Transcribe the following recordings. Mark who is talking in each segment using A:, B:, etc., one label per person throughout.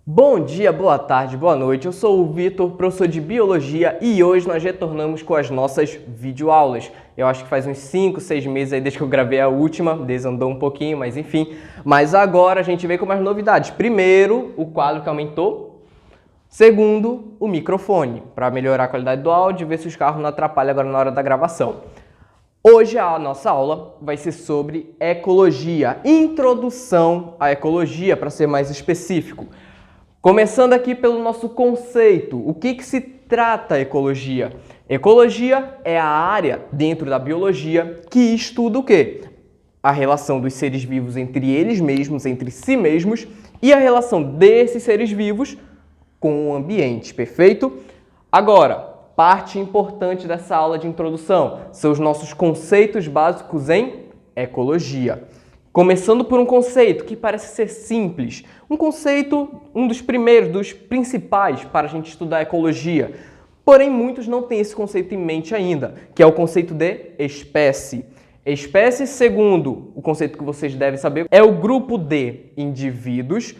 A: Bom dia, boa tarde, boa noite. Eu sou o Vitor, professor de Biologia, e hoje nós retornamos com as nossas videoaulas. Eu acho que faz uns 5, 6 meses aí desde que eu gravei a última, desandou um pouquinho, mas enfim. Mas agora a gente veio com umas novidades. Primeiro, o quadro que aumentou. Segundo, o microfone, para melhorar a qualidade do áudio e ver se os carros não atrapalham agora na hora da gravação. Hoje a nossa aula vai ser sobre ecologia, introdução à ecologia, para ser mais específico. Começando aqui pelo nosso conceito, o que se trata a ecologia? Ecologia é a área dentro da biologia que estuda o quê? A relação dos seres vivos entre eles mesmos, entre si mesmos, e a relação desses seres vivos com o ambiente, perfeito? Agora, parte importante dessa aula de introdução são os nossos conceitos básicos em ecologia. Começando por um conceito que parece ser simples, um conceito, um dos primeiros, dos principais para a gente estudar a ecologia. Porém, muitos não têm esse conceito em mente ainda, que é o conceito de espécie. Espécie, segundo o conceito que vocês devem saber, é o grupo de indivíduos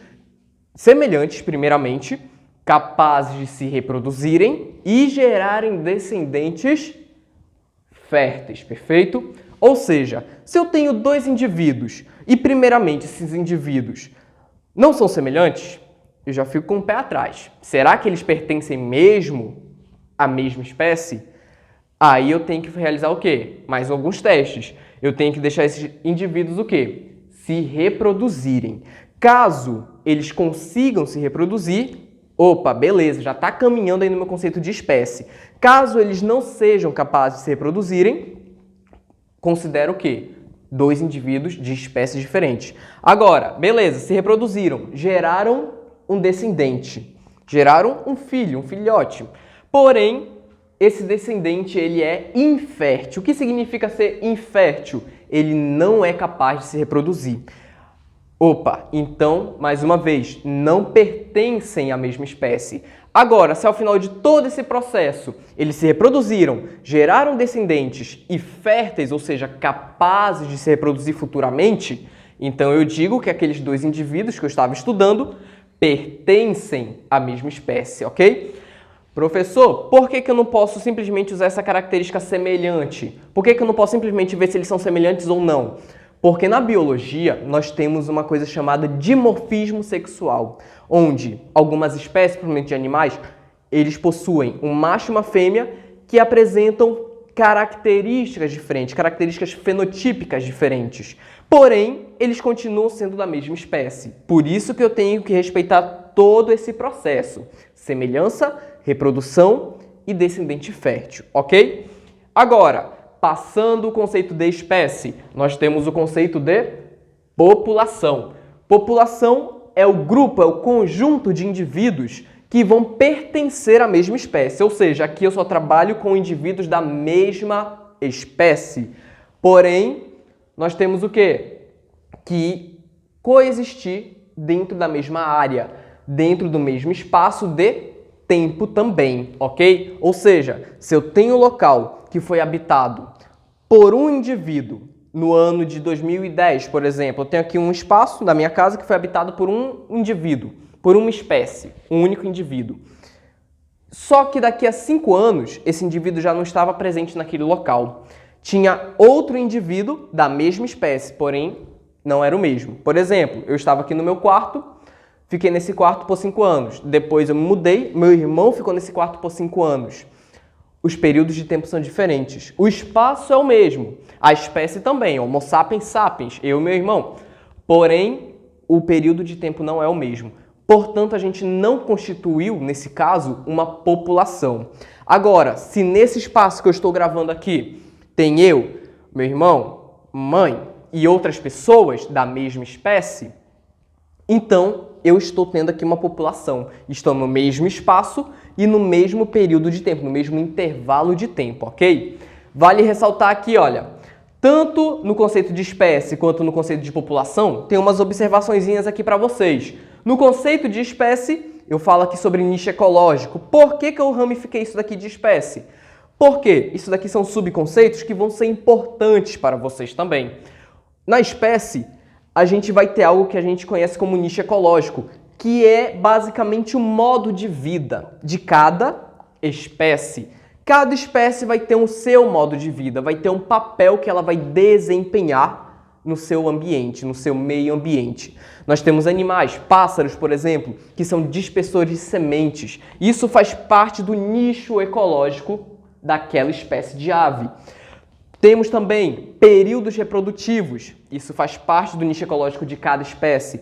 A: semelhantes, primeiramente, capazes de se reproduzirem e gerarem descendentes férteis, perfeito? Ou seja, se eu tenho dois indivíduos e, primeiramente, esses indivíduos não são semelhantes, eu já fico com o pé atrás. Será que eles pertencem mesmo à mesma espécie? Aí eu tenho que realizar o quê? Mais alguns testes. Eu tenho que deixar esses indivíduos o quê? Se reproduzirem. Caso eles consigam se reproduzir, opa, beleza, já está caminhando aí no meu conceito de espécie. Caso eles não sejam capazes de se reproduzirem, considero o quê? Dois indivíduos de espécies diferentes. Agora, beleza, se reproduziram, geraram um descendente, geraram um filho, um filhote. Porém, esse descendente ele é infértil. O que significa ser infértil? Ele não é capaz de se reproduzir. Opa, então, mais uma vez, não pertencem à mesma espécie. Agora, se ao final de todo esse processo eles se reproduziram, geraram descendentes e férteis, ou seja, capazes de se reproduzir futuramente, então eu digo que aqueles dois indivíduos que eu estava estudando pertencem à mesma espécie, ok? Professor, por que eu não posso simplesmente usar essa característica semelhante? Por que eu não posso simplesmente ver se eles são semelhantes ou não? Porque na biologia nós temos uma coisa chamada dimorfismo sexual, onde algumas espécies, principalmente de animais, eles possuem um macho e uma fêmea que apresentam características diferentes, características fenotípicas diferentes. Porém, eles continuam sendo da mesma espécie. Por isso que eu tenho que respeitar todo esse processo. Semelhança, reprodução e descendente fértil, ok? Agora, passando o conceito de espécie, nós temos o conceito de população. População é o grupo, é o conjunto de indivíduos que vão pertencer à mesma espécie. Ou seja, aqui eu só trabalho com indivíduos da mesma espécie. Porém, nós temos o quê? Que coexistir dentro da mesma área, dentro do mesmo espaço de tempo também, ok? Ou seja, se eu tenho um local que foi habitado por um indivíduo no ano de 2010, por exemplo, eu tenho aqui um espaço da minha casa que foi habitado por um indivíduo, por uma espécie, um único indivíduo. Só que daqui a 5 anos, esse indivíduo já não estava presente naquele local. Tinha outro indivíduo da mesma espécie, porém não era o mesmo. Por exemplo, eu estava aqui no meu quarto, fiquei nesse quarto por 5 anos. Depois eu me mudei, meu irmão ficou nesse quarto por 5 anos. Os períodos de tempo são diferentes. O espaço é o mesmo. A espécie também, Homo sapiens sapiens, eu e meu irmão. Porém, o período de tempo não é o mesmo. Portanto, a gente não constituiu, nesse caso, uma população. Agora, se nesse espaço que eu estou gravando aqui, tem eu, meu irmão, mãe e outras pessoas da mesma espécie, então eu estou tendo aqui uma população. Estou no mesmo espaço e no mesmo período de tempo, no mesmo intervalo de tempo, ok? Vale ressaltar aqui, olha, tanto no conceito de espécie quanto no conceito de população, tem umas observaçõezinhas aqui para vocês. No conceito de espécie, eu falo aqui sobre nicho ecológico. Por que eu ramifiquei isso daqui de espécie? Porque isso daqui são subconceitos que vão ser importantes para vocês também. Na espécie, a gente vai ter algo que a gente conhece como nicho ecológico, que é basicamente o modo de vida de cada espécie. Cada espécie vai ter o seu modo de vida, vai ter um papel que ela vai desempenhar no seu ambiente, no seu meio ambiente. Nós temos animais, pássaros, por exemplo, que são dispersores de sementes. Isso faz parte do nicho ecológico daquela espécie de ave. Temos também períodos reprodutivos. Isso faz parte do nicho ecológico de cada espécie.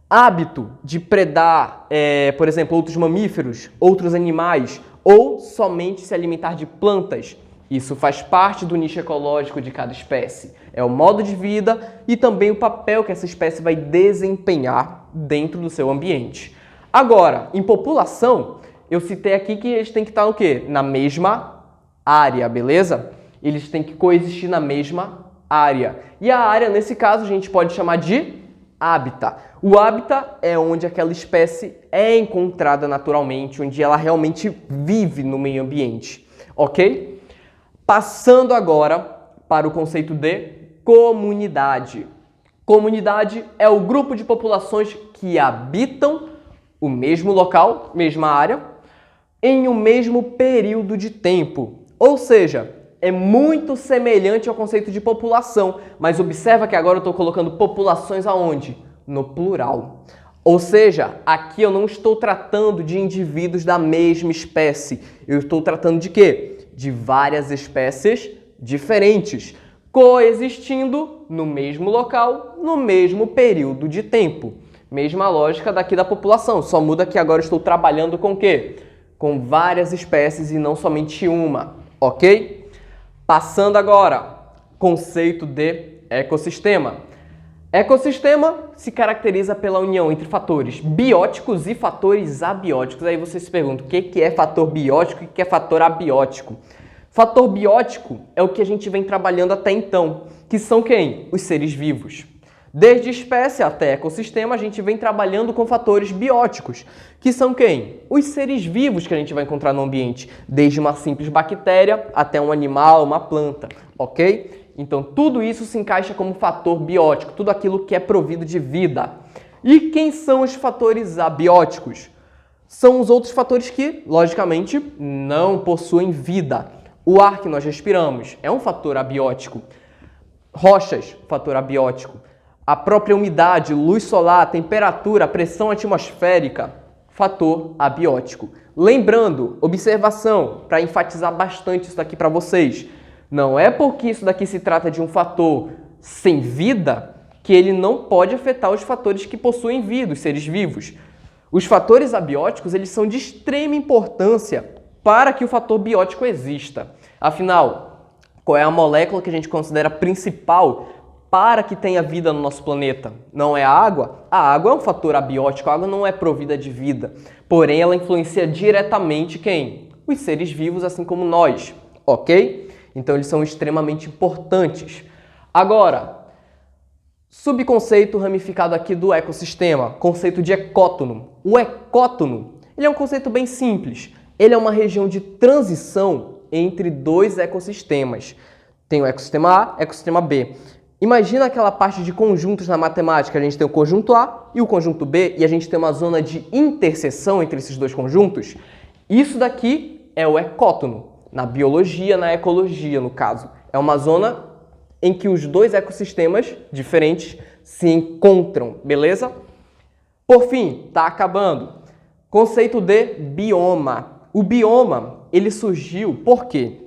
A: Hábito de predar, por exemplo, outros mamíferos, outros animais, ou somente se alimentar de plantas. Isso faz parte do nicho ecológico de cada espécie. É o modo de vida e também o papel que essa espécie vai desempenhar dentro do seu ambiente. Agora, em população, eu citei aqui que eles têm que estar no quê? Na mesma área, beleza? Eles têm que coexistir na mesma área. E a área, nesse caso, a gente pode chamar de hábitat. O hábitat é onde aquela espécie é encontrada naturalmente, onde ela realmente vive no meio ambiente, ok? Passando agora para o conceito de comunidade. Comunidade é o grupo de populações que habitam o mesmo local, mesma área, em um mesmo período de tempo. Ou seja, é muito semelhante ao conceito de população, mas observa que agora eu estou colocando populações aonde? No plural. Ou seja, aqui eu não estou tratando de indivíduos da mesma espécie. Eu estou tratando de quê? De várias espécies diferentes, coexistindo no mesmo local, no mesmo período de tempo. Mesma lógica daqui da população, só muda que agora eu estou trabalhando com o quê? Com várias espécies e não somente uma, ok? Passando agora, conceito de ecossistema. Ecossistema se caracteriza pela união entre fatores bióticos e fatores abióticos. Aí você se pergunta, o que é fator biótico e o que é fator abiótico? Fator biótico é o que a gente vem trabalhando até então, que são quem? Os seres vivos. Desde espécie até ecossistema, a gente vem trabalhando com fatores bióticos, que são quem? Os seres vivos que a gente vai encontrar no ambiente, desde uma simples bactéria até um animal, uma planta, ok? Então, tudo isso se encaixa como fator biótico, tudo aquilo que é provido de vida. E quem são os fatores abióticos? São os outros fatores que, logicamente, não possuem vida. O ar que nós respiramos é um fator abiótico. Rochas, fator abiótico. A própria umidade, luz solar, temperatura, pressão atmosférica, fator abiótico. Lembrando, observação, para enfatizar bastante isso daqui para vocês, não é porque isso daqui se trata de um fator sem vida que ele não pode afetar os fatores que possuem vida, os seres vivos. Os fatores abióticos, eles são de extrema importância para que o fator biótico exista. Afinal, qual é a molécula que a gente considera principal para que tenha vida no nosso planeta? Não é a água? A água é um fator abiótico, a água não é provida de vida. Porém, ela influencia diretamente quem? Os seres vivos, assim como nós, ok? Então, eles são extremamente importantes. Agora, subconceito ramificado aqui do ecossistema, conceito de ecótono. O ecótono, ele é um conceito bem simples. Ele é uma região de transição entre dois ecossistemas. Tem o ecossistema A e o ecossistema B. Imagina aquela parte de conjuntos na matemática. A gente tem o conjunto A e o conjunto B e a gente tem uma zona de interseção entre esses dois conjuntos. Isso daqui é o ecótono. Na biologia, na ecologia, no caso. É uma zona em que os dois ecossistemas diferentes se encontram, beleza? Por fim, tá acabando. Conceito de bioma. O bioma, ele surgiu por quê?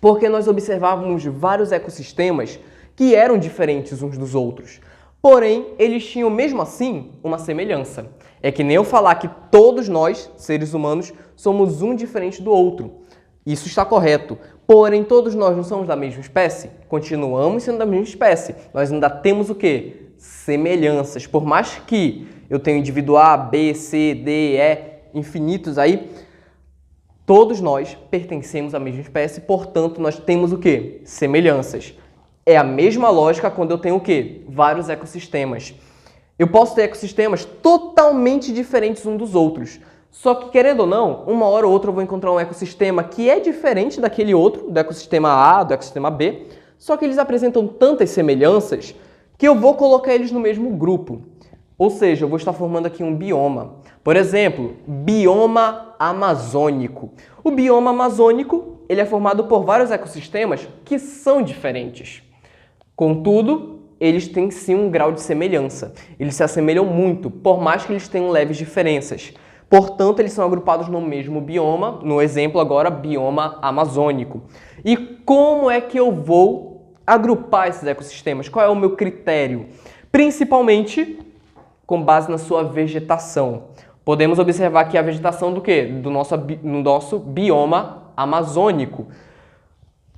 A: Porque nós observávamos vários ecossistemas que eram diferentes uns dos outros. Porém, eles tinham mesmo assim uma semelhança. É que nem eu falar que todos nós, seres humanos, somos um diferente do outro. Isso está correto. Porém, todos nós não somos da mesma espécie? Continuamos sendo da mesma espécie. Nós ainda temos o quê? Semelhanças. Por mais que eu tenha indivíduo A, B, C, D, E, infinitos aí, todos nós pertencemos à mesma espécie, portanto, nós temos o quê? Semelhanças. É a mesma lógica quando eu tenho o quê? Vários ecossistemas. Eu posso ter ecossistemas totalmente diferentes uns dos outros. Só que, querendo ou não, uma hora ou outra eu vou encontrar um ecossistema que é diferente daquele outro, do ecossistema A, do ecossistema B, só que eles apresentam tantas semelhanças que eu vou colocar eles no mesmo grupo. Ou seja, eu vou estar formando aqui um bioma. Por exemplo, bioma amazônico. O bioma amazônico, ele é formado por vários ecossistemas que são diferentes. Contudo, eles têm sim um grau de semelhança. Eles se assemelham muito, por mais que eles tenham leves diferenças. Portanto, eles são agrupados no mesmo bioma, no exemplo agora, bioma amazônico. E como é que eu vou agrupar esses ecossistemas? Qual é o meu critério? Principalmente com base na sua vegetação. Podemos observar aqui a vegetação do quê? Do nosso bioma amazônico.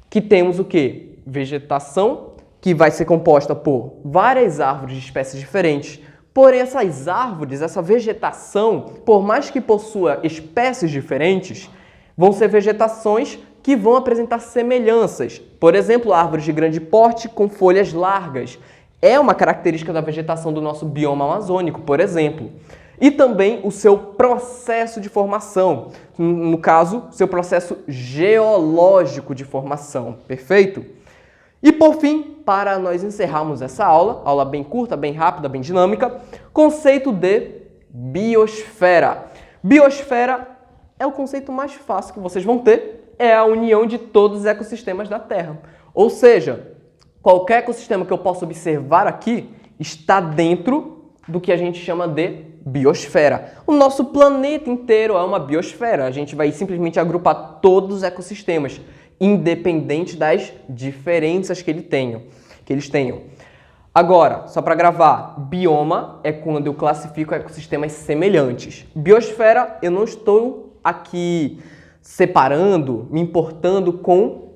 A: Que temos o quê? Vegetação que vai ser composta por várias árvores de espécies diferentes. Porém, essas árvores, essa vegetação, por mais que possua espécies diferentes, vão ser vegetações que vão apresentar semelhanças. Por exemplo, árvores de grande porte com folhas largas. É uma característica da vegetação do nosso bioma amazônico, por exemplo. E também o seu processo de formação. No caso, seu processo geológico de formação. Perfeito? E por fim, para nós encerrarmos essa aula bem curta, bem rápida, bem dinâmica, conceito de biosfera. Biosfera é o conceito mais fácil que vocês vão ter, é a união de todos os ecossistemas da Terra. Ou seja, qualquer ecossistema que eu possa observar aqui está dentro do que a gente chama de biosfera. O nosso planeta inteiro é uma biosfera. A gente vai simplesmente agrupar todos os ecossistemas, independente das diferenças que eles tenham. Agora, só para gravar, bioma é quando eu classifico ecossistemas semelhantes. Biosfera, eu não estou aqui separando, me importando com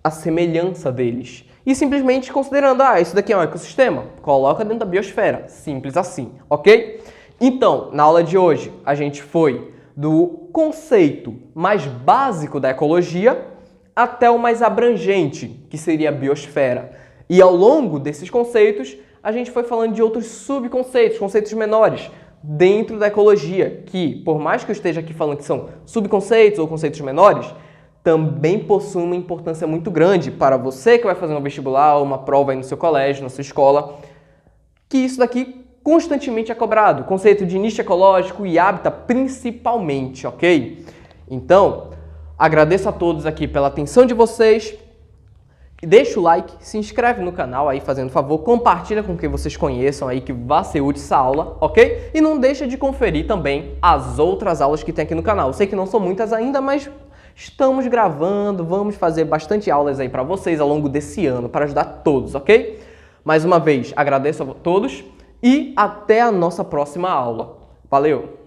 A: a semelhança deles. E simplesmente considerando, isso daqui é um ecossistema, coloca dentro da biosfera. Simples assim, ok? Então, na aula de hoje, a gente foi do conceito mais básico da ecologia até o mais abrangente, que seria a biosfera. E ao longo desses conceitos, a gente foi falando de outros subconceitos, conceitos menores, dentro da ecologia, que, por mais que eu esteja aqui falando que são subconceitos ou conceitos menores, também possuem uma importância muito grande para você que vai fazer um vestibular ou uma prova aí no seu colégio, na sua escola, que isso daqui constantemente é cobrado. Conceito de nicho ecológico e hábitat principalmente, ok? Então, agradeço a todos aqui pela atenção de vocês. Deixa o like, se inscreve no canal aí, fazendo favor, compartilha com quem vocês conheçam aí que vai ser útil essa aula, ok? E não deixa de conferir também as outras aulas que tem aqui no canal. Eu sei que não são muitas ainda, mas estamos gravando, vamos fazer bastante aulas aí para vocês ao longo desse ano, para ajudar todos, ok? Mais uma vez, agradeço a todos e até a nossa próxima aula. Valeu!